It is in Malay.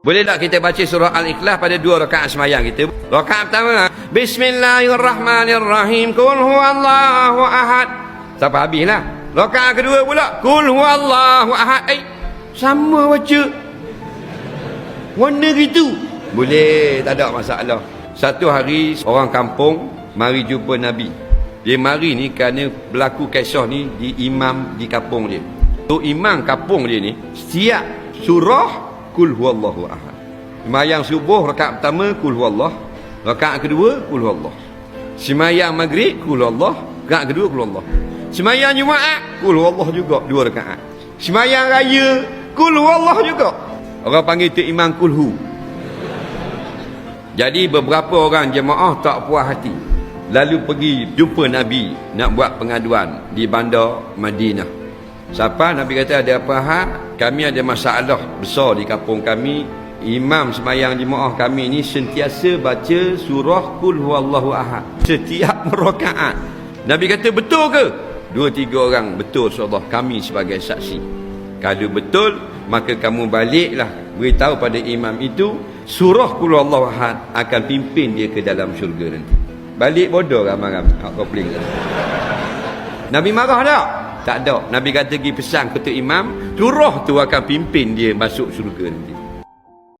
Boleh tak kita baca surah Al-Ikhlas pada 2 rakaat sembahyang kita? Rakaat pertama, Bismillahirrahmanirrahim, Qul huwallahu ahad. Sampai habislah. Rakaat kedua pula, Qul huwallahu ahad. Sama baca. Warna gitu. Boleh, tak ada masalah. Satu hari orang kampung mari jumpa Nabi. Dia mari ni kerana berlaku kisah ni di imam di kampung dia. Tu imam kampung dia ni setiap surah Qul huwallahu ahad. Sembahyang subuh rakaat pertama Qul huwallah, rakaat kedua Qul huwallah. Sembahyang maghrib Qul huwallah, rakaat kedua Qul huwallah. Sembahyang Jumaat Qul huwallah juga 2 rakaat. Sembahyang raya Qul huwallah juga. Orang panggil tu imam kulhu. Jadi beberapa orang jemaah tak puas hati, lalu pergi jumpa Nabi nak buat pengaduan di bandar Madinah. Siapa? Nabi kata, ada apa hal? Kami ada masalah besar di kampung kami. Imam sembahyang jemaah kami ni sentiasa baca surah Qul huwallahu ahad setiap rakaat. Nabi kata, betul ke? 2-3 orang, betul Rasulullah, kami sebagai saksi. Kalau betul, maka kamu baliklah beritahu pada imam itu surah Qul huwallahu ahad akan pimpin dia ke dalam syurga nanti. Balik bodoh ramai-ramai. Kau peling. Nabi marah tak? Tak ada. Nabi kata pergi pesan ketua imam, surah tu akan pimpin dia masuk syurga nanti.